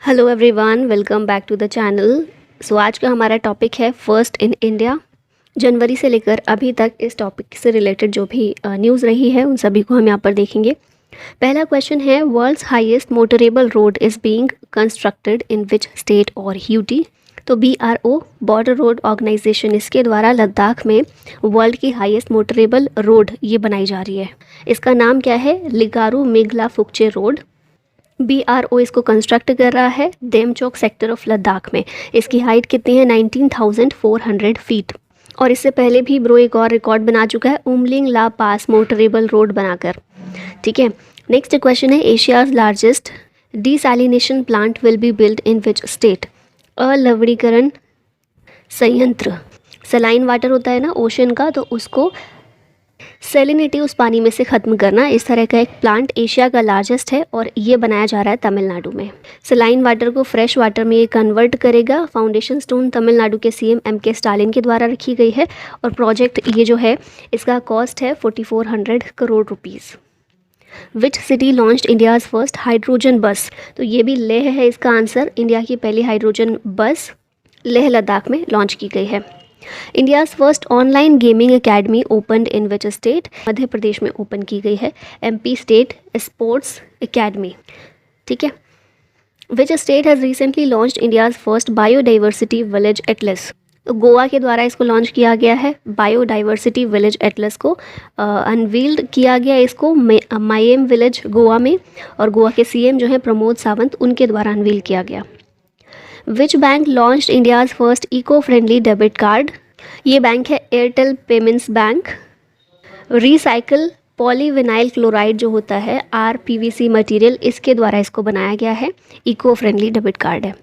Hello everyone, welcome back to the channel. So आज का हमारा टॉपिक है फर्स्ट इन इंडिया। जनवरी से लेकर अभी तक इस टॉपिक से रिलेटेड जो भी न्यूज़ रही है उन सभी को हम यहाँ पर देखेंगे। पहला क्वेश्चन है, world's highest motorable road is being constructed in which state और यूटी। तो BRO बॉर्डर रोड ऑर्गेनाइजेशन, इसके द्वारा लद्दाख में वर्ल्ड की हाईएस्ट मोटरेबल रोड ये बनाई जा रही है। इसका नाम क्या है? लिगारू मेघला फुकचे रोड। BRO इसको कंस्ट्रक्ट कर रहा है देमचोक सेक्टर ऑफ लद्दाख में। इसकी हाइट कितनी है? 19,400 फीट। और इससे पहले भी ब्रो एक और रिकॉर्ड बना चुका है, Umling La pass motorable road बनाकर। ठीक है, नेक्स्ट क्वेश्चन है, Asia's largest desalination plant will be build in which state. अलवणीकरण संयंत्र, सलाइन वाटर होता है ना ओशन का, तो उसको सेलिनिटी उस पानी में से ख़त्म करना, इस तरह का एक प्लांट एशिया का लार्जेस्ट है और ये बनाया जा रहा है तमिलनाडु में। सलाइन वाटर को फ्रेश वाटर में ये कन्वर्ट करेगा। फाउंडेशन स्टोन तमिलनाडु के CM MK स्टालिन के द्वारा रखी गई है और प्रोजेक्ट ये जो है इसका कॉस्ट है 4400 crore rupees. Which city launched India's first hydrogen बस। तो ये भी लेह है इसका आंसर। इंडिया की पहली हाइड्रोजन बस लेह लद्दाख में लॉन्च की गई है। India's first online gaming academy opened in which state. Madhya Pradesh में ओपन की गई है, MP स्टेट स्पोर्ट्स एकेडमी। ठीक है, which state has recently launched India's first biodiversity village Atlas. तो गोवा के द्वारा इसको लॉन्च किया गया है। बायोडाइवर्सिटी विलेज एटलस को अनवील्ड किया गया इसको मायम विलेज गोवा में, और गोवा के CM जो है प्रमोद सावंत, उनके द्वारा अनवील किया गया। Which bank launched India's first eco friendly debit card. ये बैंक है Airtel payments bank. Recycle polyvinyl chloride जो होता है RPVC मटेरियल, इसके द्वारा इसको बनाया गया है, इको फ्रेंडली डेबिट कार्ड है।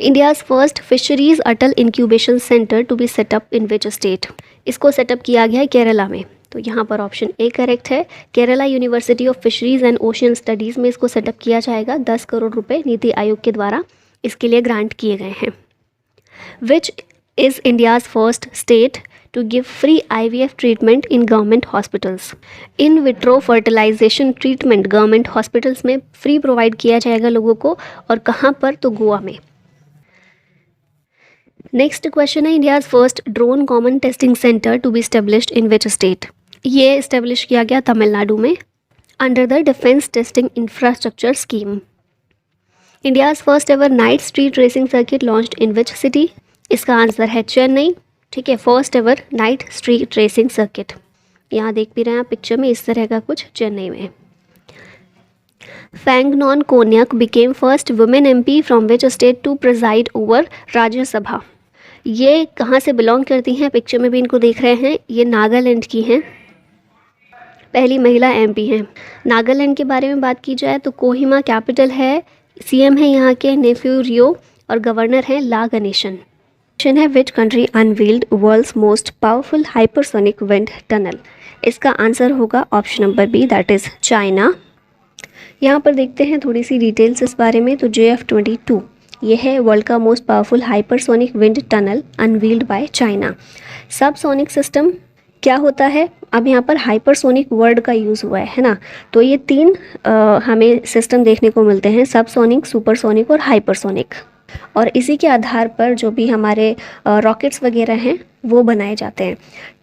India's first fisheries Atal incubation centre to be set up in which state. इसको सेटअप किया गया है केरला में। तो यहाँ पर ऑप्शन A करेक्ट है। Kerala university of fisheries and ocean studies में इसको सेटअप किया जाएगा। 10 करोड़ रुपए नीति आयोग के द्वारा इसके लिए ग्रांट किए गए हैं। Which is India's first state to give free IVF treatment in government hospitals. In vitro fertilisation treatment government hospitals में फ्री प्रोवाइड किया जाएगा लोगों को, और कहाँ पर? तो गोवा में। नेक्स्ट क्वेश्चन है, India's first drone common testing centre to be established in which state. ये एस्टेब्लिश किया गया तमिलनाडु में under the defence testing infrastructure scheme. India's first ever night street racing circuit launched in which city. इसका answer है चेन्नई। ठीक है, first ever night street racing circuit, यहाँ देख भी रहे हैं पिक्चर में, इस तरह का कुछ चेन्नई में। Phangnon Konyak became first women MP from which state to preside over Rajya Sabha. ये कहाँ से बिलोंग करती हैं? पिक्चर में भी इनको देख रहे हैं, ये नागालैंड की हैं, पहली महिला MP हैं। नागालैंड के बारे में बात की जाए तो कोहिमा कैपिटल है, CM है यहाँ के नेफ्यू रियो, और गवर्नर हैं ला गणेशन। क्वेश्चन है, which country unveiled world's most powerful hypersonic wind tunnel. इसका आंसर होगा option number B, that is China. यहाँ पर देखते हैं थोड़ी सी डिटेल्स इस बारे में। तो JF-22 ये है वर्ल्ड का most powerful hypersonic wind tunnel unveiled by China. Subsonic system क्या होता है? अब यहाँ पर हाइपरसोनिक वर्ड का यूज़ हुआ है ना, तो ये 3 हमें सिस्टम देखने को मिलते हैं, सबसोनिक, सुपरसोनिक और हाइपरसोनिक। और इसी के आधार पर जो भी हमारे रॉकेट्स वगैरह हैं वो बनाए जाते हैं।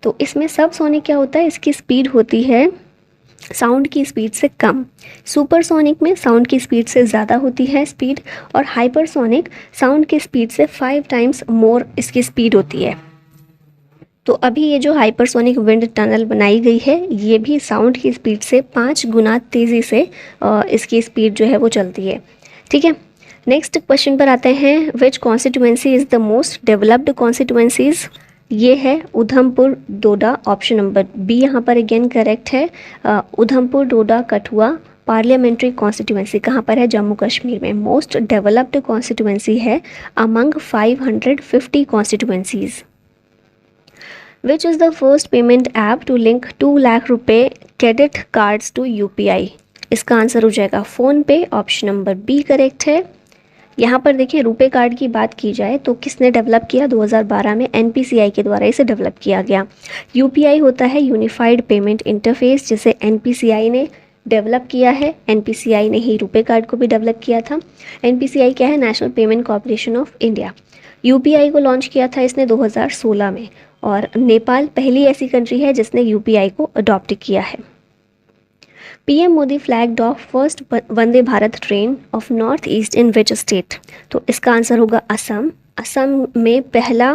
तो इसमें सबसोनिक क्या होता है? इसकी स्पीड होती है साउंड की स्पीड से कम। सुपरसोनिक में साउंड की स्पीड से ज़्यादा होती है स्पीड, और हाइपरसोनिक साउंड की स्पीड से 5 टाइम्स मोर इसकी स्पीड होती है। तो अभी ये जो हाइपरसोनिक विंड टनल बनाई गई है, ये भी साउंड की स्पीड से 5 गुना तेज़ी से इसकी स्पीड जो है वो चलती है। ठीक है, नेक्स्ट क्वेश्चन पर आते हैं, which constituency is the most developed constituencies. ये है Udhampur Doda, option number B यहाँ पर अगेन करेक्ट है। उधमपुर डोडा कठुआ पार्लियामेंट्री कॉन्स्टिट्यूएंसी कहाँ पर है? जम्मू कश्मीर में। मोस्ट डेवलप्ड कॉन्स्टिट्यूएंसी है among 550 constituencies. Which is the first payment app to link 2 lakh रुपये क्रेडिट कार्ड्स टू UPI। इसका आंसर हो जाएगा फ़ोन पे, ऑप्शन नंबर B करेक्ट है। यहाँ पर देखिए, रुपे कार्ड की बात की जाए तो किसने डेवलप किया? 2012 में NPCI के द्वारा इसे डेवलप किया गया। UPI होता है यूनिफाइड पेमेंट इंटरफेस, जिसे NPCI ने डेवलप किया है? एनपीसीआई ने ही रुपे कार्ड को भी डेवलप किया था। एनपीसीआई क्या है? National payment corporation of India. UPI को लॉन्च किया था इसने 2016 में, और नेपाल पहली ऐसी कंट्री है जिसने यूपीआई को अडॉप्ट किया है। PM Modi flagged of first Vande Bharat train of north east in which state? तो इसका आंसर होगा असम। असम में पहला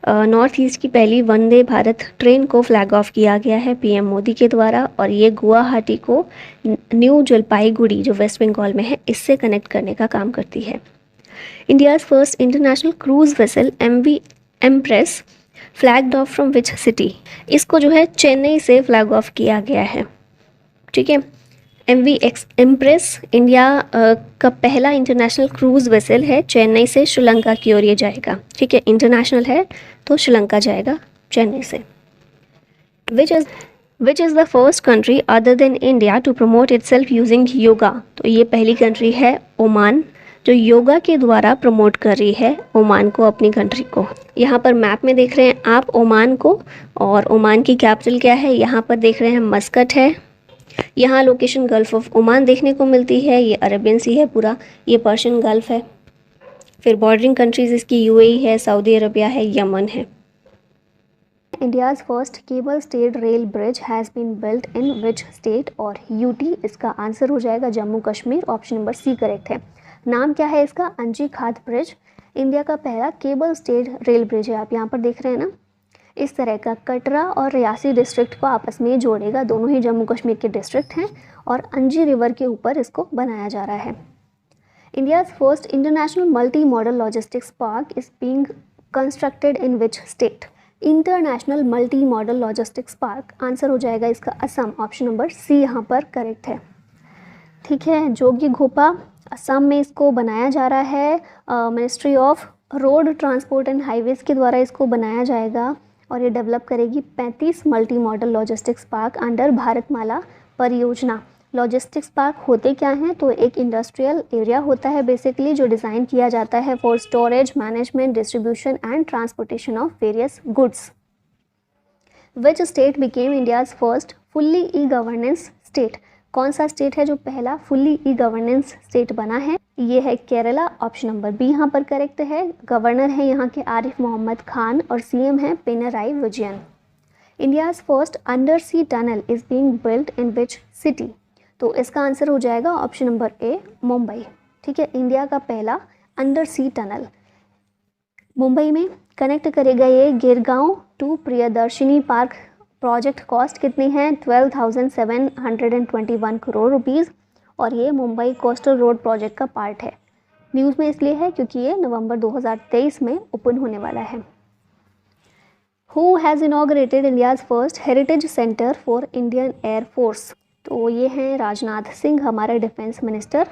नॉर्थ ईस्ट की पहली वंदे भारत ट्रेन को फ्लैग ऑफ किया गया है पीएम मोदी के द्वारा, और ये गुवाहाटी को न्यू जलपाईगुड़ी जो वेस्ट बंगाल में है इससे कनेक्ट करने का काम करती है। India's first international cruise vessel MV Empress flagged off from which city? इसको जो है चेन्नई से फ्लैग ऑफ किया गया है। ठीक है, एमवी एम्प्रेस इंडिया का पहला इंटरनेशनल क्रूज वेसल है, चेन्नई से श्रीलंका की ओर ये जाएगा। ठीक है, इंटरनेशनल है तो श्रीलंका जाएगा चेन्नई से। Which is the first country other than India to promote itself using yoga? तो ये पहली कंट्री है ओमान, जो योगा के द्वारा प्रमोट कर रही है ओमान को, अपनी कंट्री को। यहाँ पर मैप में देख रहे हैं आप ओमान को, और ओमान की कैपिटल क्या है? यहाँ पर देख रहे हैं मस्कट है। यहाँ लोकेशन गल्फ ऑफ ओमान देखने को मिलती है, ये अरेबियन सी है पूरा, ये पर्शियन गल्फ है। फिर बॉर्डरिंग कंट्रीज इसकी यूएई है, सऊदी अरबिया है, यमन है। India's first cable stayed rail bridge has been built in which state? और यूटी इसका आंसर हो जाएगा Jammu Kashmir, option number C correct है। नाम क्या है इसका? अंजी खात ब्रिज। इंडिया का पहला केबल स्टेड रेल ब्रिज है, आप यहाँ पर देख रहे हैं ना, इस तरह का कटरा और रियासी डिस्ट्रिक्ट को आपस में जोड़ेगा, दोनों ही जम्मू कश्मीर के डिस्ट्रिक्ट हैं, और अंजी रिवर के ऊपर इसको बनाया जा रहा है। India's first international multi modal logistics park is being constructed in which state? International multi modal logistics park, answer हो जाएगा इसका असम, ऑप्शन नंबर सी यहाँ पर करेक्ट है। ठीक है, जोगी घोपा असम में इसको बनाया जा रहा है, ministry of road transport and highways के द्वारा इसको बनाया जाएगा, और ये डेवलप करेगी 35 multi modal logistics park under Bharatmala परियोजना। लॉजिस्टिक्स पार्क होते क्या हैं? तो एक इंडस्ट्रियल एरिया होता है बेसिकली, जो डिज़ाइन किया जाता है for storage, management, distribution and transportation of various goods. Which state became India's first fully e governance state? कौन सा स्टेट है जो पहला फुल्ली ई गवर्नेंस स्टेट बना है? ये है केरला, ऑप्शन नंबर बी यहाँ पर करेक्ट है। गवर्नर है यहाँ के आरिफ मोहम्मद खान, और सीएम है Pinarayi Vijayan. India's first under sea tunnel is being built in which city? तो इसका आंसर हो जाएगा ऑप्शन नंबर ए, मुंबई। ठीक है, इंडिया का पहला अंडर सी टनल मुंबई में कनेक्ट करेगा ये Girgaon to Priyadarshini park. Project cost कितनी है? 12,721 करोड़ रुपीज़, और ये मुंबई कोस्टल रोड प्रोजेक्ट का पार्ट है। न्यूज़ में इसलिए है क्योंकि ये नवंबर 2023 में ओपन होने वाला है। Who has inaugurated India's first heritage centre for Indian air force? तो ये हैं राजनाथ सिंह, हमारे डिफेंस मिनिस्टर।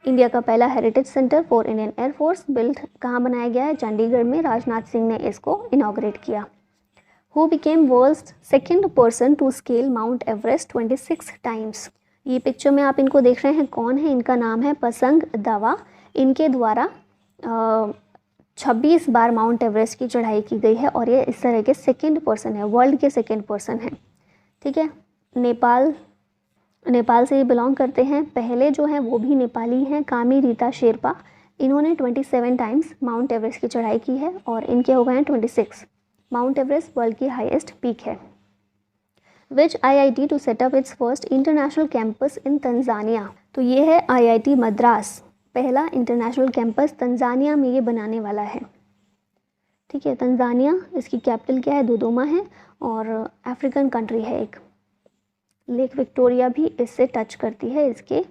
इंडिया का पहला heritage centre for Indian air force build कहाँ बनाया गया है? चंडीगढ़ में राजनाथ सिंह ने इसको इनॉग्रेट किया। Who became world's second person to scale Mount Everest 26 times? ये पिक्चर में आप इनको देख रहे हैं, कौन है? इनका नाम है पसंग दवा। इनके द्वारा 26 बार माउंट एवरेस्ट की चढ़ाई की गई है, और ये इस तरह के सेकेंड पर्सन है, वर्ल्ड के सेकेंड पर्सन है। ठीक है, नेपाल से ये बिलोंग करते हैं। पहले जो हैं वो भी नेपाली हैं, कामी रीता शेरपा। इन्होंने 27 टाइम्स माउंट एवरेस्ट की चढ़ाई की है, और इनके हो गए हैं 26। माउंट एवरेस्ट वर्ल्ड की हाईएस्ट पीक है। Which IIT to set up its first international campus in Tanzania? तो ये है IIT मद्रास, पहला इंटरनेशनल कैंपस तंजानिया में ये बनाने वाला है। ठीक है, तंजानिया इसकी कैपिटल क्या है? दोदोमा है, और अफ्रीकन कंट्री है एक। लेक विक्टोरिया भी इससे टच करती है, इसके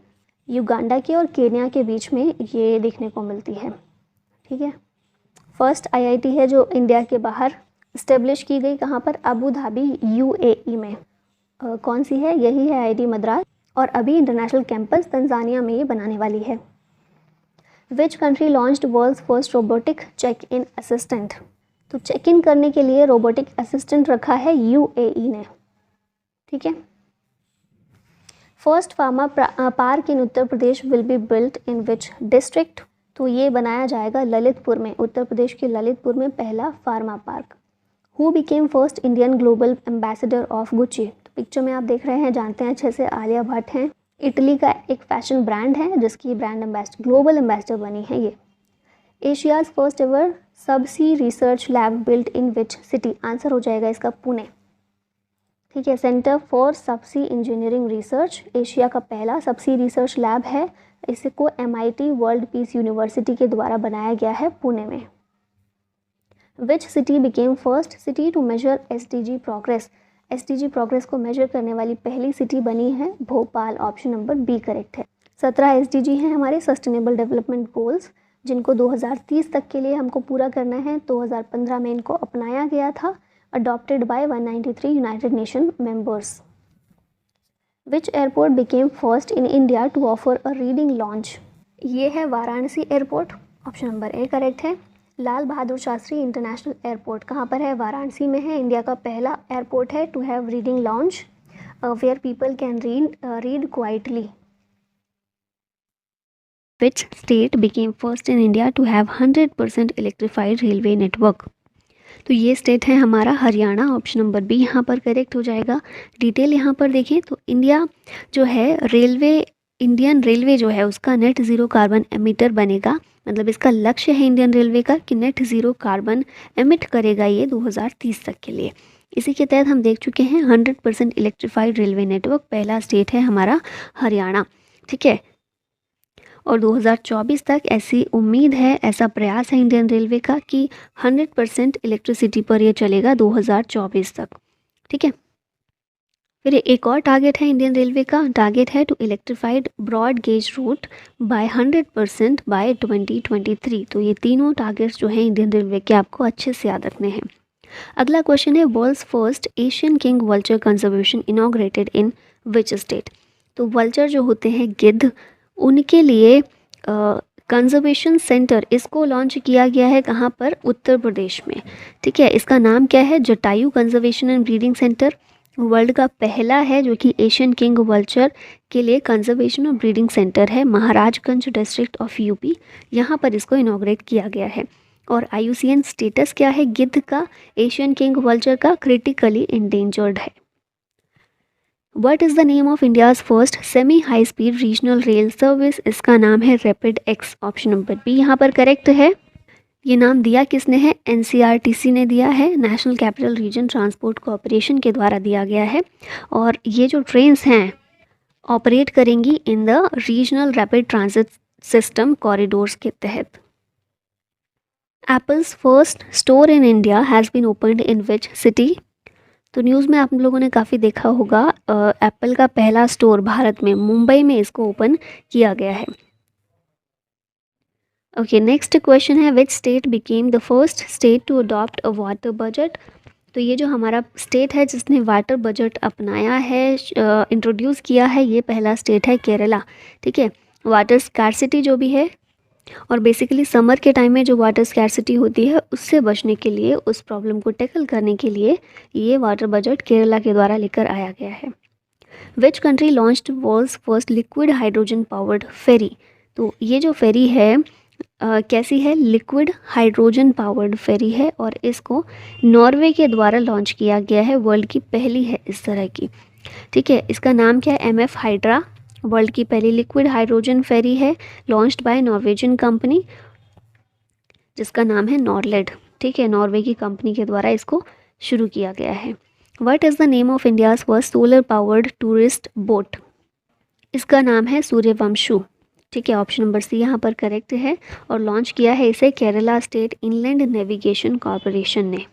युगांडा के और केन्या के बीच में ये देखने को मिलती है। ठीक है, फर्स्ट IIT है जो इंडिया के बाहर इस्टेब्लिश की गई, कहाँ पर? अबू धाबी UAE में। कौन सी है? यही है IIT मद्रास, और अभी इंटरनेशनल कैंपस तंजानिया में ये बनाने वाली है। Which country launched world's first robotic check in assistant? तो चेक इन करने के लिए रोबोटिक असिस्टेंट रखा है UAE ने। ठीक है, first pharma park in Uttar Pradesh will be built in which district? तो ये बनाया जाएगा ललितपुर में, उत्तर प्रदेश के ललितपुर में पहला pharma park. Who became first Indian global ambassador of Gucci? Picture में आप देख रहे हैं, जानते हैं अच्छे से, आलिया भट्ट हैं। इटली का एक फैशन ब्रांड है जिसकी ब्रांड एम्बेसडर, ग्लोबल एम्बेसडर बनी है ये। Asia's first ever subsea research lab built in which city? Answer हो जाएगा इसका पुणे। ठीक है, centre for subsea engineering research Asia का पहला सबसी रिसर्च लैब है। इसको MIT वर्ल्ड पीस यूनिवर्सिटी के द्वारा बनाया गया है पुणे में। Which city became first city to measure SDG progress? SDG progress को मेजर करने वाली पहली सिटी बनी है Bhopal. Option number B correct है। 17 SDG हैं हमारे सस्टेनेबल डेवलपमेंट गोल्स, जिनको 2030 तक के लिए हमको पूरा करना है। 2015 में इनको अपनाया गया था, adopted by 193 United Nation members. Which airport became first in India to offer a reading lounge? ये है Varanasi airport. Option number A correct है। लाल बहादुर शास्त्री इंटरनेशनल एयरपोर्ट कहाँ पर है? वाराणसी में है। इंडिया का पहला एयरपोर्ट है to have reading lounge where people can read quietly. Which state became first in India to have 100% electrified railway network? तो ये स्टेट है हमारा हरियाणा। ऑप्शन नंबर बी यहाँ पर करेक्ट हो जाएगा। डिटेल यहाँ पर देखें तो इंडिया जो है इंडियन रेलवे जो है उसका नेट ज़ीरो कार्बन एमिटर बनेगा। मतलब इसका लक्ष्य है इंडियन रेलवे का कि नेट ज़ीरो कार्बन एमिट करेगा ये 2030 तक के लिए। इसी के तहत हम देख चुके हैं 100% इलेक्ट्रीफाइड रेलवे नेटवर्क। पहला स्टेट है हमारा हरियाणा। ठीक है, और 2024 तक ऐसी उम्मीद है, ऐसा प्रयास है इंडियन रेलवे का कि 100% इलेक्ट्रिसिटी पर ये चलेगा 2024 तक। ठीक है, फिर एक और टारगेट है इंडियन रेलवे का, टारगेट है to electrified broad gauge route by 100% by 2023। तो ये तीनों टारगेट्स जो हैं इंडियन रेलवे के आपको अच्छे से याद रखने हैं। अगला क्वेश्चन है, world's first Asian king vulture conservation inaugurated in which state? तो वल्चर जो होते हैं गिद्ध, उनके लिए कंजर्वेशन सेंटर इसको लॉन्च किया गया है कहाँ पर? उत्तर प्रदेश में। ठीक है, इसका नाम क्या है? Jatayu conservation and breeding centre. World का पहला है जो कि एशियन किंग वल्चर के लिए कंजर्वेशन और ब्रीडिंग सेंटर है। महाराजगंज डिस्ट्रिक्ट ऑफ यूपी, यहाँ पर इसको इनॉग्रेट किया गया है। और IUCN स्टेटस क्या है गिद्ध का, एशियन किंग वल्चर का? क्रिटिकली इंडेंजर्ड है। What is the name of India's first semi high speed regional rail service? इसका नाम है RapidX. Option number B यहाँ पर करेक्ट है। ये नाम दिया किसने है? NCRTC ने दिया है, national capital region transport corporation के द्वारा दिया गया है। और ये जो ट्रेन्स हैं ऑपरेट करेंगी in the regional rapid transit system corridors के तहत। Apple's first store in India has been opened in which city? तो न्यूज़ में आप लोगों ने काफ़ी देखा होगा, एप्पल का पहला स्टोर भारत में मुंबई में इसको ओपन किया गया है। ओके, नेक्स्ट क्वेश्चन है, which state became the first state to adopt a water budget? तो ये जो हमारा स्टेट है जिसने वाटर बजट अपनाया है, इंट्रोड्यूस किया है, ये पहला स्टेट है केरला। ठीक है, वाटर स्कार्सिटी जो भी है, और बेसिकली समर के टाइम में जो वाटर स्कैरसिटी होती है उससे बचने के लिए, उस प्रॉब्लम को टैकल करने के लिए ये वाटर बजट केरला के द्वारा लेकर आया गया है। Which country launched world's first liquid hydrogen powered ferry? तो ये जो फेरी है कैसी है? लिक्विड हाइड्रोजन पावर्ड फेरी है, और इसको नॉर्वे के द्वारा लॉन्च किया गया है। वर्ल्ड की पहली है इस तरह की। ठीक है, इसका नाम क्या है? MF hydra. वर्ल्ड की पहली लिक्विड हाइड्रोजन फेरी है, लॉन्च्ड बाय नॉर्वेजियन कंपनी जिसका नाम है नॉरलेड। ठीक है, नॉर्वे की कंपनी के द्वारा इसको शुरू किया गया है। What is the name of India's first solar powered tourist boat? इसका नाम है सूर्यवंशु। ठीक है, ऑप्शन नंबर सी यहाँ पर करेक्ट है, और लॉन्च किया है इसे Kerala state inland navigation corporation ने।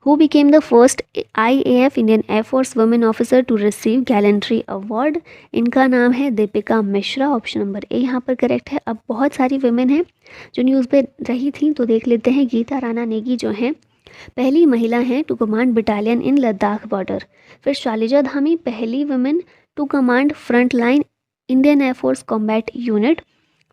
Who became the first IAF Indian Air Force women officer to receive gallantry award? इनका नाम है दीपिका मिश्रा। ऑप्शन नंबर ए यहाँ पर करेक्ट है। अब बहुत सारी वुमेन हैं जो न्यूज़ पे रही थी, तो देख लेते हैं। गीता राणा नेगी जो हैं पहली महिला हैं to command battalion in Ladakh border. फिर शालिजा धामी पहली women to command front line Indian air force combat unit.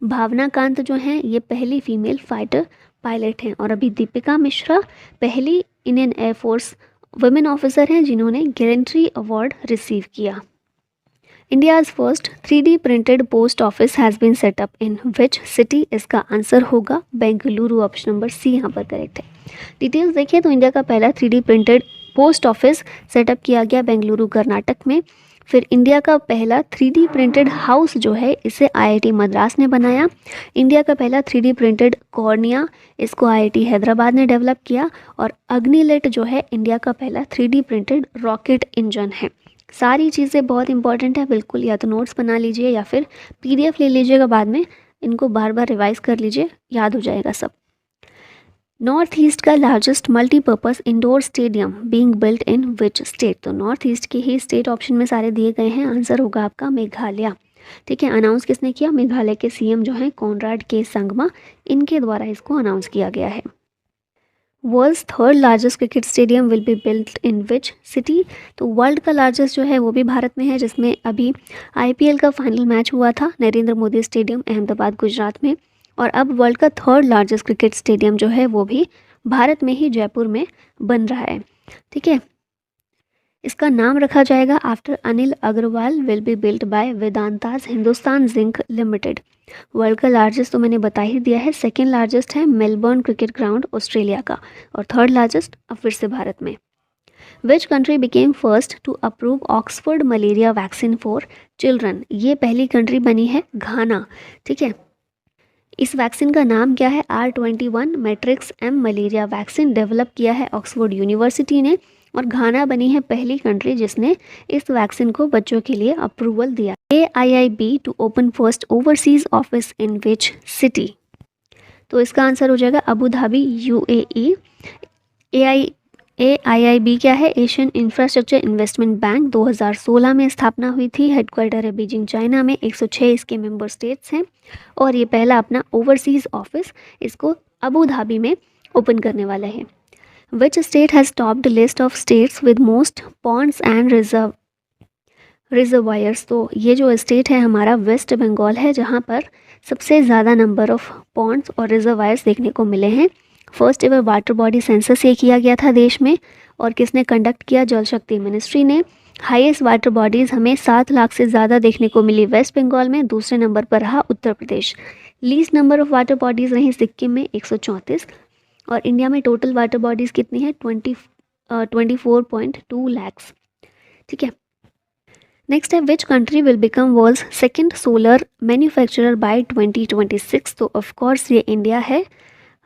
Bhavna Kant जो हैं ये पहली फीमेल फाइटर पायलट हैं। और अभी दीपिका मिश्रा पहली इंडियन एयरफोर्स वुमेन ऑफिसर हैं जिन्होंने गैलेंट्री अवार्ड रिसीव किया। India's first 3D printed post office has been set up in which city? इसका आंसर होगा बेंगलुरु। ऑप्शन नंबर सी यहाँ पर करेक्ट है। डिटेल्स देखिए तो इंडिया का पहला 3D printed post office setup किया गया बेंगलुरु कर्नाटक में। फिर इंडिया का पहला 3D प्रिंटेड हाउस जो है इसे IIT मद्रास ने बनाया। इंडिया का पहला 3D प्रिंटेड कॉर्निया, इसको IIT हैदराबाद ने डेवलप किया। और अग्निलेट जो है इंडिया का पहला 3D प्रिंटेड रॉकेट इंजन है। सारी चीज़ें बहुत इंपॉर्टेंट है, बिल्कुल या तो नोट्स बना लीजिए या फिर PDF ले लीजिएगा, बाद में इनको बार बार रिवाइज कर लीजिए, याद हो जाएगा सब। नॉर्थ ईस्ट का largest multipurpose indoor stadium being built in which state? तो नॉर्थ ईस्ट के ही स्टेट ऑप्शन में सारे दिए गए हैं, आंसर होगा आपका मेघालय। ठीक है, अनाउंस किसने किया? मेघालय के CM जो हैं कॉनराड के संगमा, इनके द्वारा इसको अनाउंस किया गया है। World's third largest cricket stadium will be built in which city? तो वर्ल्ड का लार्जेस्ट जो है वो भी भारत में है, जिसमें अभी IPL का फाइनल मैच हुआ था नरेंद्र मोदी स्टेडियम अहमदाबाद गुजरात में। और अब वर्ल्ड का थर्ड लार्जेस्ट क्रिकेट स्टेडियम जो है वो भी भारत में ही जयपुर में बन रहा है। ठीक है, इसका नाम रखा जाएगा after Anil Agarwal, will be built by Vedanta's Hindustan Zinc Limited. World का लार्जेस्ट तो मैंने बता ही दिया है, सेकेंड लार्जेस्ट है मेलबर्न क्रिकेट ग्राउंड ऑस्ट्रेलिया का, और थर्ड लार्जेस्ट अब फिर से भारत में। Which country became first to approve Oxford malaria vaccine for children? ये पहली कंट्री बनी है घाना। ठीक है, इस वैक्सीन का नाम क्या है? R21 matrix M malaria vaccine develop किया है ऑक्सफोर्ड यूनिवर्सिटी ने, और घाना बनी है पहली कंट्री जिसने इस वैक्सीन को बच्चों के लिए अप्रूवल दिया। AIIB to open first overseas office in which city? तो इसका आंसर हो जाएगा अबू धाबी UAE। AIIB क्या है? एशियन इंफ्रास्ट्रक्चर इन्वेस्टमेंट बैंक, 2016 में स्थापना हुई थी, हेडक्वार्टर है बीजिंग चाइना में, 106 इसके मेंबर स्टेट्स हैं, और ये पहला अपना ओवरसीज ऑफिस इसको अबू धाबी में ओपन करने वाला है। Which state has topped list of states with most Pond's and reservoirs? तो ये जो स्टेट है हमारा वेस्ट बंगाल है, जहाँ पर सबसे ज़्यादा नंबर ऑफ पॉन्ड्स और रिजर्वायर्स देखने को मिले हैं। First ever water body census ये किया गया था देश में, और किसने कंडक्ट किया? जल शक्ति मिनिस्ट्री ने। हाईएस्ट वाटर बॉडीज़ हमें 7 लाख से ज़्यादा देखने को मिली वेस्ट बंगाल में, दूसरे नंबर पर रहा Uttar Pradesh. Least number of water bodies रही सिक्किम में 134, और इंडिया में टोटल वाटर बॉडीज़ कितनी है? 24.2 लैक्स। ठीक है, नेक्स्ट है which country will become world's second solar manufacturer by 2026? तो ऑफकोर्स ये इंडिया है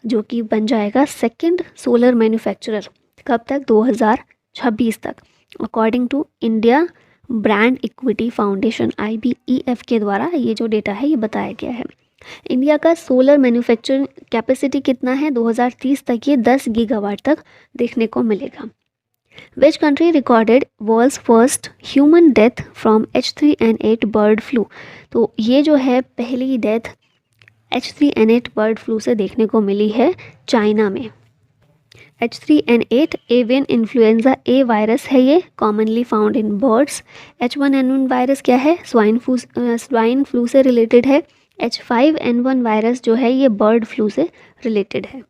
जो कि बन जाएगा सेकेंड सोलर मैन्युफैक्चरर। कब तक? 2026 तक, according to India brand equity foundation IBEF के द्वारा ये जो डेटा है ये बताया गया है। इंडिया का सोलर मैन्युफैक्चरिंग कैपेसिटी कितना है? 2030 तक ये 10 गीगावाट तक देखने को मिलेगा। Which country recorded world's first human death from H3N8 bird flu? तो ये जो है पहली डेथ H3N8 बर्ड फ्लू से देखने को मिली है चाइना में। H3N8 avian influenza A virus है, ये commonly found in birds. H1N1 virus क्या है? स्वाइन फ्लू से रिलेटेड है। H5N1 वायरस जो है ये बर्ड फ्लू से रिलेटेड है।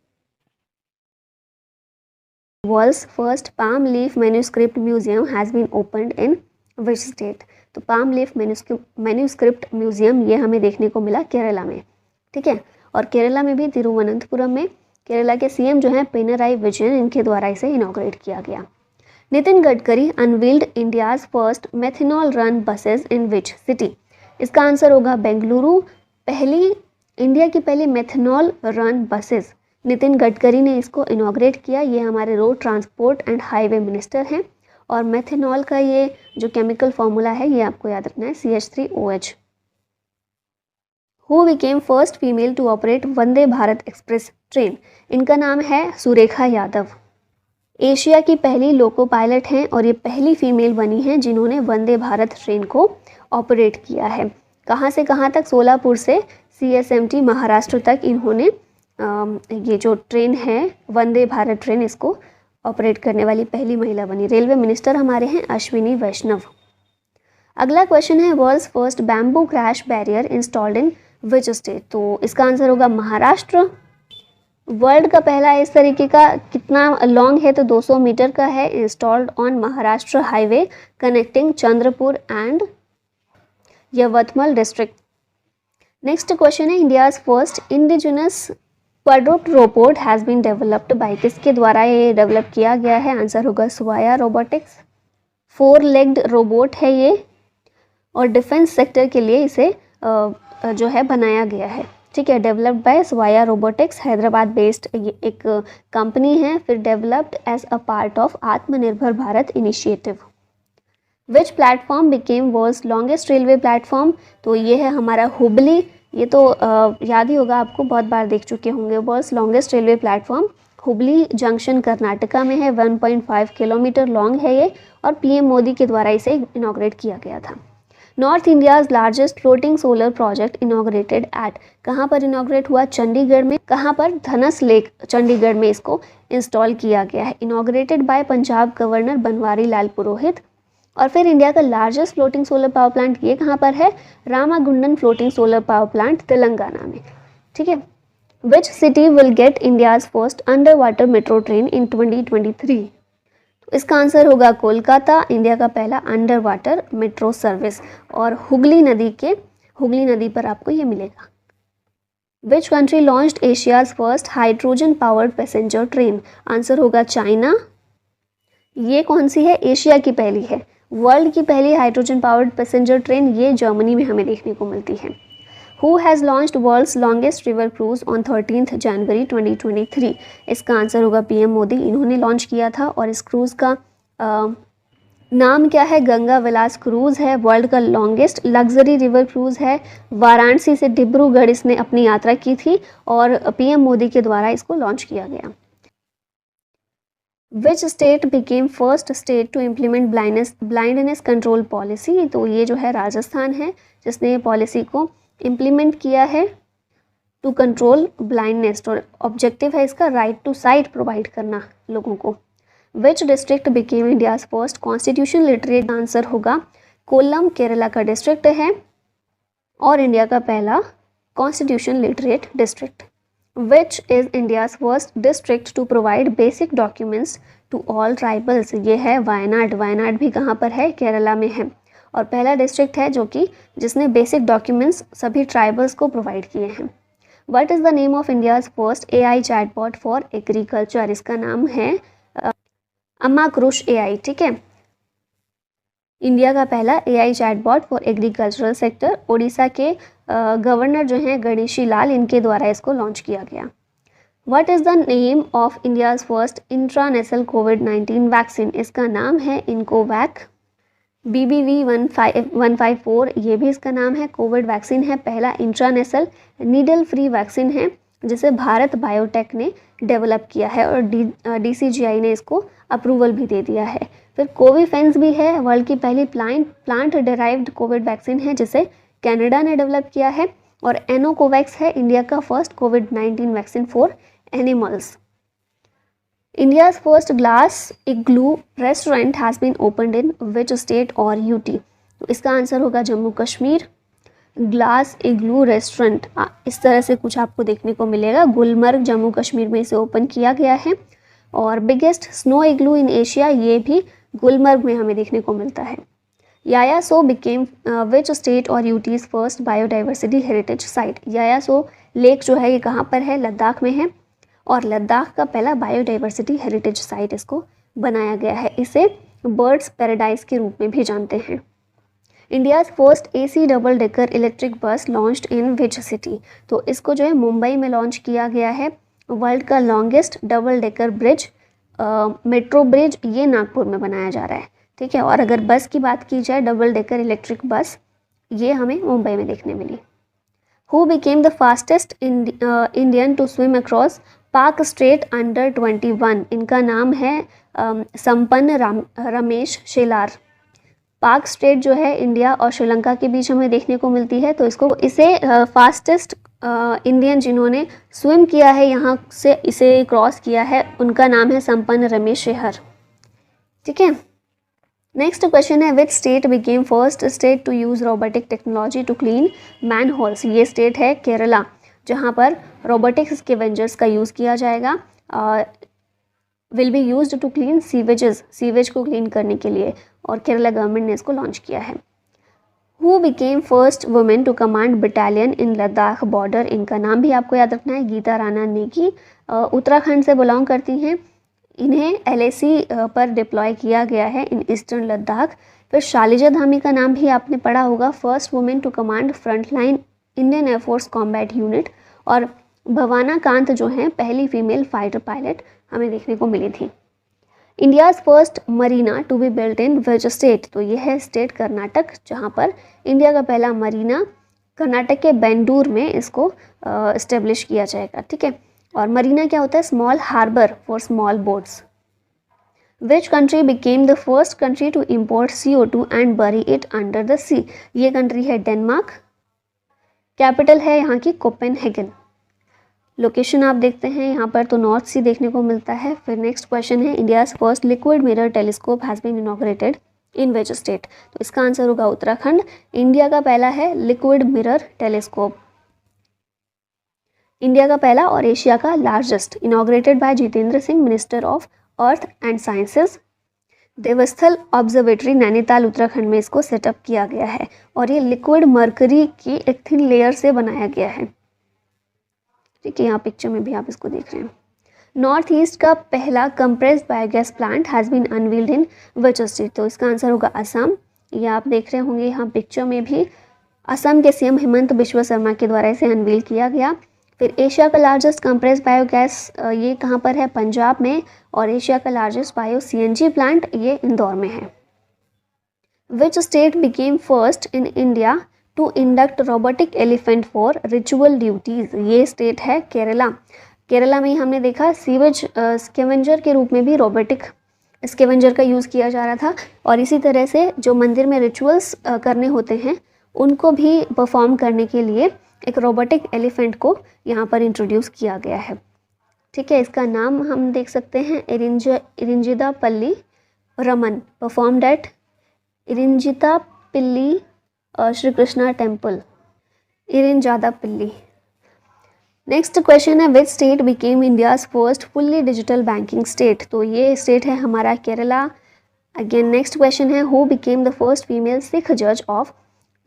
World's first palm leaf manuscript museum has been opened in which state? तो पाम लीफ मैन्यूस्क्रिप्ट म्यूजियम ये हमें देखने को मिला केरला में। ठीक है, और केरला में भी तिरुवनंतपुरम में केरला के CM जो हैं पिनराई विजयन, इनके द्वारा इसे इनॉग्रेट किया गया। Nitin Gadkari unveiled India's first methanol run buses in which city? इसका आंसर होगा बेंगलुरु। इंडिया की पहली methanol run buses Nitin Gadkari ने इसको इनॉग्रेट किया। ये हमारे road transport and highway minister हैं, और मेथनॉल का ये जो केमिकल फॉर्मूला है ये आपको याद रखना है, CH3OH। Who became first female to operate Vande Bharat express train? इनका नाम है सुरेखा यादव। एशिया की पहली लोको पायलट हैं, और ये पहली फीमेल बनी हैं जिन्होंने वंदे भारत ट्रेन को ऑपरेट किया है। कहाँ से कहाँ तक? सोलापुर से CSMT महाराष्ट्र तक इन्होंने ये जो ट्रेन है वंदे भारत ट्रेन, इसको ऑपरेट करने वाली पहली महिला बनी। रेलवे मिनिस्टर हमारे हैं अश्विनी वैष्णव। अगला क्वेश्चन है world's first bamboo crash barrier installed in which state? तो इसका आंसर होगा महाराष्ट्र। वर्ल्ड का पहला इस तरीके का कितना लॉन्ग है? तो 200 मीटर का है, installed on Maharashtra highway connecting Chandrapur and Yavatmal district. Next question है India's first indigenous quadruped robot has been developed by, किसके द्वारा ये डेवलप किया गया है? आंसर होगा स्वाया रोबोटिक्स। 4 लेग्ड रोबोट है ये और डिफेंस सेक्टर के लिए इसे जो है बनाया गया है। ठीक है, developed by Svaya robotics, Hyderabad based ये एक कंपनी है। फिर developed as a part of Atmanirbhar Bharat initiative. Which platform became world's longest railway platform? तो ये है हमारा हुबली, ये तो याद ही होगा आपको, बहुत बार देख चुके होंगे। World's longest railway platform Hubli junction Karnataka में है, 1.5 किलोमीटर लॉन्ग है ये और पीएम मोदी के द्वारा इसे इनॉग्रेट किया गया था। North India's largest floating solar project inaugurated at, कहाँ पर इनॉग्रेट हुआ? चंडीगढ़ में। कहाँ पर? धनस लेक चंडीगढ़ में इसको इंस्टॉल किया गया है। Inaugurated by Punjab governor Banwari Lal Purohit. और फिर इंडिया का largest floating solar power plant ये कहाँ पर है? Ramagundam floating solar power plant Telangana में। ठीक है। Which city will get India's first underwater metro train in 2023? तो इसका आंसर होगा कोलकाता, इंडिया का पहला अंडर वाटर मेट्रो सर्विस। और हुगली नदी पर आपको ये मिलेगा। Which country launched Asia's first hydrogen powered passenger train? Answer होगा चाइना। ये कौन सी है? एशिया की पहली है। वर्ल्ड की पहली हाइड्रोजन पावर्ड पैसेंजर ट्रेन ये जर्मनी में हमें देखने को मिलती है। Who has launched world's longest river cruise on 13 जनवरी 2023? इसका आंसर होगा पीएम मोदी, इन्होंने लॉन्च किया था। और इस क्रूज़ का नाम क्या है? गंगा विलास क्रूज़ है। वर्ल्ड का लॉन्गेस्ट लग्जरी रिवर क्रूज़ है। वाराणसी से डिब्रूगढ़ इसने अपनी यात्रा की थी और पीएम मोदी के द्वारा इसको लॉन्च किया गया। Which state became first state to implement blindness control policy? तो ये जो है राजस्थान है जिसने पॉलिसी को इम्प्लीमेंट किया है टू कंट्रोल ब्लाइंडनेस। और ऑब्जेक्टिव है इसका राइट टू साइट प्रोवाइड करना लोगों को। विच district became India's first constitution literate? Answer होगा कोल्लम, केरला का डिस्ट्रिक्ट है और इंडिया का पहला constitution literate district. Which is India's first district to provide basic documents to all tribals? ये है वायनाड। वायनाड भी कहाँ पर है? केरला में है और पहला डिस्ट्रिक्ट है जो कि जिसने बेसिक डॉक्यूमेंट्स सभी ट्राइबल्स को प्रोवाइड किए हैं। What is the name of India's first AI chatbot for agriculture? इसका नाम है अम्माकृष एआई। ठीक है, इंडिया का पहला AI chatbot for agricultural sector. Odisha के गवर्नर जो हैं गणेशी लाल, इनके द्वारा इसको लॉन्च किया गया। What is the name of India's first intranasal COVID vaccine? इसका नाम है इनकोवैक। BBV 154 ये भी इसका नाम है। कोविड वैक्सीन है, पहला इंट्रानेशनल नीडल फ्री वैक्सीन है जिसे भारत बायोटेक ने डेवलप किया है और DCGI ने इसको अप्रूवल भी दे दिया है। फिर कोविफेंस भी है, वर्ल्ड की पहली प्लांट डिराइव्ड कोविड वैक्सीन है जिसे कनाडा ने डेवलप किया है। और एनोकोवैक्स है इंडिया का first covid vaccine for animals. India's first glass igloo restaurant has been opened in which state or UT? तो इसका आंसर होगा जम्मू कश्मीर। ग्लास इग्लू रेस्टोरेंट इस तरह से कुछ आपको देखने को मिलेगा। गुलमर्ग जम्मू कश्मीर में इसे ओपन किया गया है। और biggest snow igloo in Asia ये भी गुलमर्ग में हमें देखने को मिलता है। Yaya Tso became which state or UT's first biodiversity heritage site? Yaya Tso lake जो है ये कहाँ पर है? लद्दाख में है और लद्दाख का पहला बायोडाइवर्सिटी हेरिटेज साइट इसको बनाया गया है। इसे बर्ड्स पैराडाइज के रूप में भी जानते हैं। India's first AC double decker electric bus launched in which city? तो इसको जो है मुंबई में लॉन्च किया गया है। वर्ल्ड का longest double decker bridge metro bridge ये नागपुर में बनाया जा रहा है। ठीक है, और अगर बस की बात की जाए डबल डेकर इलेक्ट्रिक बस ये हमें मुंबई में देखने मिली। Who became the fastest Indian to swim across Palk strait under 21? इनका नाम है संपन्न रमेश शेलार। पाक स्ट्रेट जो है इंडिया और श्रीलंका के बीच हमें देखने को मिलती है, तो इसे फास्टेस्ट इंडियन जिन्होंने स्विम किया है यहाँ से इसे क्रॉस किया है उनका नाम है संपन्न रमेश शेहर। ठीक है, नेक्स्ट क्वेश्चन है which state became first state to use robotic technology to clean man holes? ये स्टेट है केरला जहाँ पर रोबोटिक स्कैवेंजर्स का यूज़ किया जाएगा। Will be used to clean sewage को क्लीन करने के लिए और केरला गवर्नमेंट ने इसको लॉन्च किया है। Who became first women to command battalion in Ladakh border, इनका नाम भी आपको याद रखना है, गीता राणा नेगी, उत्तराखंड से बिलोंग करती हैं। इन्हें LAC पर डिप्लॉय किया गया है इन ईस्टर्न लद्दाख। फिर शालिजा धामी का नाम भी आपने पढ़ा होगा, first women to command frontline Indian air force combat unit. और भवाना कांत जो हैं पहली फीमेल फाइटर पायलट हमें देखने को मिली थी। India's first marina to be built in which state, तो यह है स्टेट कर्नाटक, जहाँ पर इंडिया का पहला मरीना कर्नाटक के बेंडूर में इसको इस्टेब्लिश किया जाएगा। ठीक है, और मरीना क्या होता है? Small harbour for small boats. Which country became the first country to import CO2 and bury it under the sea, ये कंट्री है डेनमार्क। कैपिटल है यहाँ की कोपेनहेगन। लोकेशन आप देखते हैं यहाँ पर तो नॉर्थ सी देखने को मिलता है। फिर नेक्स्ट क्वेश्चन है, India's first liquid mirror telescope has been inaugurated in which state, तो इसका आंसर होगा उत्तराखंड। इंडिया का पहला है लिक्विड मिरर टेलीस्कोप, इंडिया का पहला और एशिया का largest, inaugurated bye Jitendra Singh, minister of earth and sciences. Devasthal observatory Nainital Uttarakhand में इसको सेटअप किया गया है और ये लिक्विड मर्करी की एक थिन लेयर से बनाया गया है। ठीक है, यहाँ पिक्चर में भी आप इसको देख रहे हैं। नॉर्थ ईस्ट का पहला compressed biogas plant has been unveiled in which state, तो इसका आंसर होगा असम। ये आप देख रहे होंगे यहाँ पिक्चर में भी, असम के CM हेमंत बिश्व शर्मा के द्वारा इसे अनवील किया गया। फिर एशिया का लार्जेस्ट कंप्रेस्ड बायोगैस ये कहाँ पर है? पंजाब में। और एशिया का लार्जेस्ट बायो CNG प्लांट ये इंदौर में है। Which state became first in India to induct robotic elephant for ritual duties, ये स्टेट है केरला। केरला में ही हमने देखा सीवेज स्केवेंजर के रूप में भी रोबोटिक स्केवेंजर का यूज़ किया जा रहा था, और इसी तरह से जो मंदिर में रिचुअल्स करने होते हैं उनको भी परफॉर्म करने के लिए एक रोबोटिक एलिफेंट को यहाँ पर इंट्रोड्यूस किया गया है। ठीक है, इसका नाम हम देख सकते हैं इरिंजिदा पल्ली रमन, परफॉर्म्ड एट इरिंजिता पिल्ली श्री कृष्णा टेम्पल, इरिंजादा पिल्ली। नेक्स्ट क्वेश्चन है, which state became India's first fully digital banking state, तो ये स्टेट है हमारा केरला। अगेन नेक्स्ट क्वेश्चन है, who became the first female Sikh जज ऑफ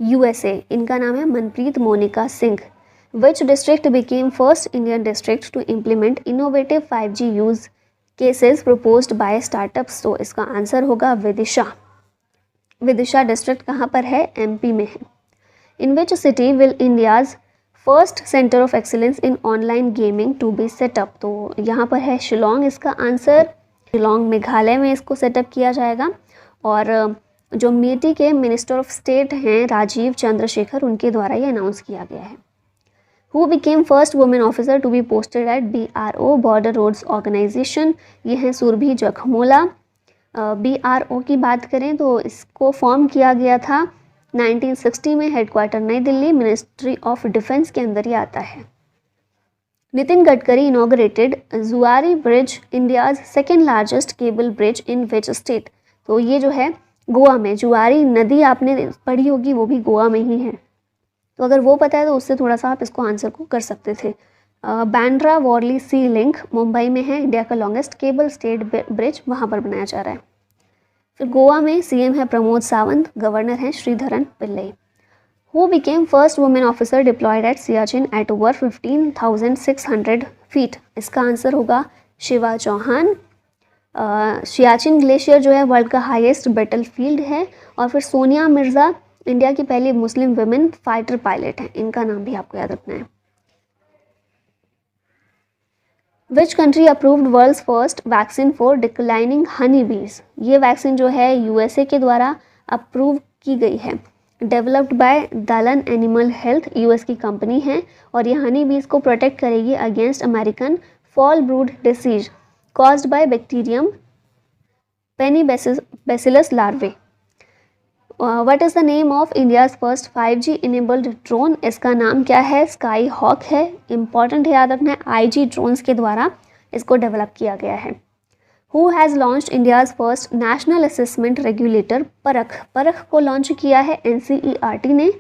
USA, इनका नाम है Manpreet Monika Singh. Which district became first Indian district to implement innovative 5G use cases proposed by startups, तो इसका आंसर होगा विदिशा। विदिशा डिस्ट्रिक्ट कहाँ पर है? MP में है। In which city will India's first centre of excellence in online gaming to be set up, तो यहाँ पर है शिलोंग इसका आंसर। शिलोंग मेघालय में इसको सेटअप किया जाएगा। और जो मेटी के मिनिस्टर ऑफ स्टेट हैं राजीव चंद्रशेखर, उनके द्वारा ये अनाउंस किया गया है। Who became first women officer to be posted at BRO border roads organisation, ये हैं सुरभि जखमोला। BRO की बात करें तो इसको फॉर्म किया गया था 1960 में, हेडक्वार्टर नई दिल्ली, मिनिस्ट्री ऑफ डिफेंस के अंदर ही आता है। नितिन गडकरी इनॉग्रेटेड जुआरी bridge, India's second largest cable bridge in which state, तो ये जो है गोवा में, जुआरी नदी आपने पढ़ी होगी, वो भी गोवा में ही है, तो अगर वो पता है तो उससे थोड़ा सा आप इसको आंसर को कर सकते थे। बांद्रा वॉरली सी लिंक मुंबई में है, इंडिया का लॉन्गेस्ट केबल स्टेट ब्रिज वहाँ पर बनाया जा रहा है। फिर गोवा में CM है प्रमोद सावंत, गवर्नर हैं Sreedharan Pillai. Who became first women officer deployed at Siachen at over 15,600 feet, इसका आंसर होगा शिवा चौहान। सियाचिन ग्लेशियर जो है वर्ल्ड का हाईएस्ट बैटल फील्ड है। और फिर सोनिया मिर्ज़ा इंडिया की पहली मुस्लिम वुमेन फाइटर पायलट हैं, इनका नाम भी आपको याद रखना है। Which country approved world's first vaccine for declining honey bees, ये वैक्सीन जो है USA के द्वारा अप्रूव की गई है। Developed by Dalan animal health, US की कंपनी है, और ये हनी बीज को प्रोटेक्ट करेगी against American foulbrood disease caused by bacterium Paenibacillus larvae. What is the name of India's first 5G enabled drone, इसका नाम क्या है? स्काई हॉक है। इंपॉर्टेंट है, याद रखना है, IG ड्रोन्स के द्वारा इसको डेवलप किया गया है। Who has launched India's first national assessment regulator, परख, परख को लॉन्च किया है NCERT ने।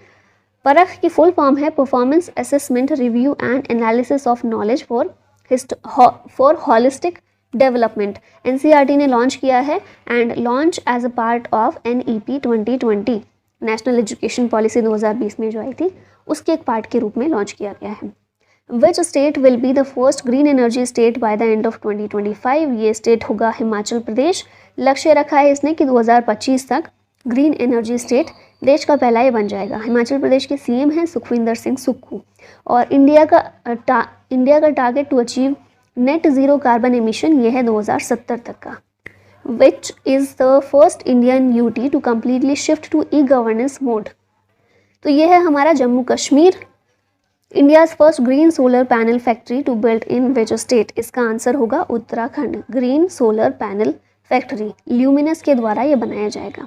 परख की फुल फॉर्म है performance assessment review and analysis of knowledge for holistic development. NCERT ने लॉन्च किया है and launch as a part of NEP 2020। National education policy 2020 में जो आई थी उसके एक पार्ट के रूप में लॉन्च किया गया है। Which state will be the first green energy state by the end of 2025? ये स्टेट होगा हिमाचल प्रदेश। लक्ष्य रखा है इसने कि 2025 तक ग्रीन एनर्जी स्टेट देश का पहला ही बन जाएगा। हिमाचल प्रदेश के सीएम हैं सुखविंदर सिंह सुक्खू। और इंडिया का target to achieve net zero carbon emission ये है 2070 तक का। Which is the first Indian UT to completely shift to e governance mode? तो ये है हमारा Jammu Kashmir. India's first green solar panel factory to build in which state? इसका answer होगा Uttarakhand. Green solar panel factory Luminous के द्वारा ये बनाया जाएगा।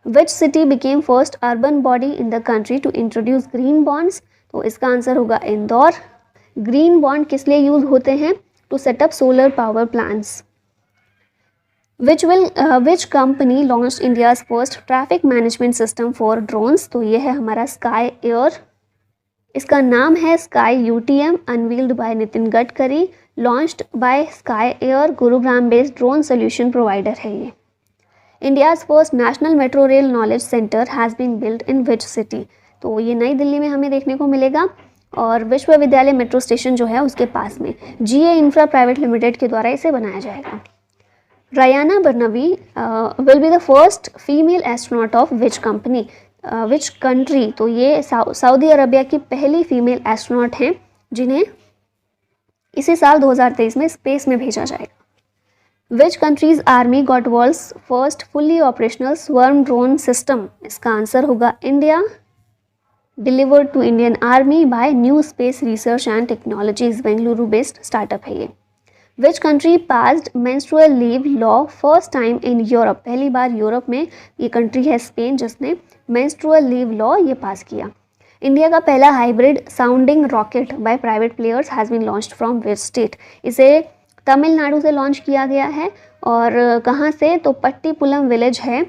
Which city became first urban body in the country to introduce green bonds? तो इसका आंसर होगा इंदौर। ग्रीन बॉन्ड किस लिए यूज होते हैं? To setup solar power plants. Which company launch India's first traffic management system for drones? तो ये है हमारा स्काई एयर। इसका नाम है Skye UTM, unveiled by Nitin Gadkari, launched by Skye Air, Gurugram based drone solution provider है ये। India's first national metro rail knowledge centre has been build in which city? तो ये नई दिल्ली में हमें देखने को मिलेगा और विश्वविद्यालय मेट्रो स्टेशन जो है उसके पास में GA इंफ्रा प्राइवेट लिमिटेड के द्वारा इसे बनाया जाएगा। Rayyana Barnawi will be the first female astronaut of which company? Which country? तो ये सऊदी अरबिया की पहली फीमेल एस्ट्रोनॉट हैं जिन्हें इसी साल 2023 में स्पेस में भेजा जाएगा। Which country's army got world's first fully operational swarm drone system? इसका आंसर होगा India. Delivered to Indian army by new space research and technologies, Bengaluru based startup है ये। Which country passed menstrual leave law first time in Europe? पहली बार Europe में ये country है Spain जिसने मेंस्ट्रुअल लीव लॉ ये पास किया। इंडिया का पहला hybrid sounding rocket by private players has been launched from which state? इसे तमिलनाडु से लॉन्च किया गया है। और कहाँ से? तो पट्टीपुलम विलेज है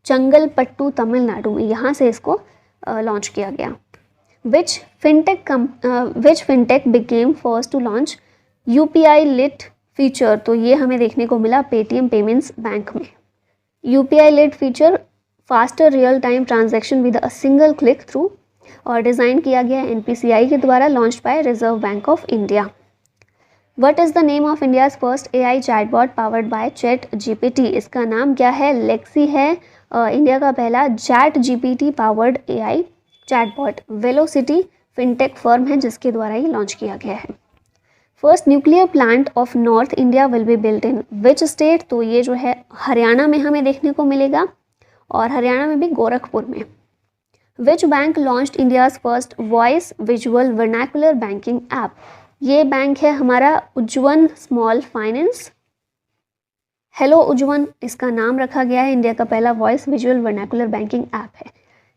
चंगलपट्टू तमिलनाडु में, यहाँ से इसको लॉन्च किया गया। Which fintech became first to launch UPI lite feature? तो ये हमें देखने को मिला पेटीएम पेमेंट्स बैंक में। UPI lite feature faster real time transaction with a single click through और डिज़ाइन किया गया NPCI के द्वारा, launched by Reserve Bank of India. What is the name of India's first AI chatbot powered by ChatGPT? इसका नाम क्या है? Lexi है। इंडिया का पहला ChatGPT powered AI chatbot. Velocity fintech firm है जिसके द्वारा ये लॉन्च किया गया है। First nuclear plant of north India will be built in which state? तो ये जो है हरियाणा में हमें देखने को मिलेगा और हरियाणा में भी गोरखपुर में। विच bank launched India's first voice visual vernacular banking app? ये बैंक है हमारा उज्जवन स्मॉल फाइनेंस। हेलो उज्जवन इसका नाम रखा गया है। इंडिया का पहला voice visual vernacular banking app है।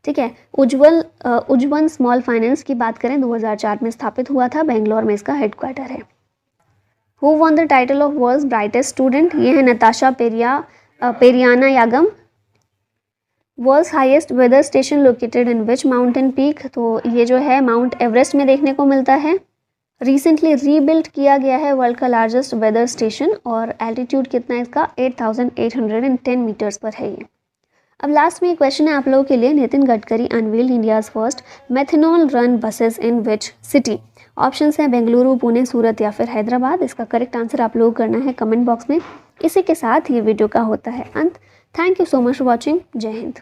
ठीक है। उज्जवन स्मॉल फाइनेंस की बात करें 2004 में स्थापित हुआ था, बेंगलोर में इसका हेडक्वार्टर है। Who won the title of world's brightest student? ये है Natasha Periyanayagam. World's highest weather station located in which mountain peak? तो ये जो है माउंट एवरेस्ट में देखने को मिलता है। रिसेंटली रीबिल्ड किया गया है वर्ल्ड का लार्जेस्ट वेदर स्टेशन और एल्टीट्यूड कितना है इसका? 8810 मीटर्स पर है ये। अब लास्ट में एक क्वेश्चन है आप लोगों के लिए। Nitin Gadkari unveiled India's first methanol run buses in which city? Options हैं बेंगलुरु, पुणे, सूरत या फिर हैदराबाद। इसका करेक्ट आंसर आप लोगों को करना है कमेंट बॉक्स में। इसी के साथ ये वीडियो का होता है अंत। Thank you so much for watching. जय हिंद।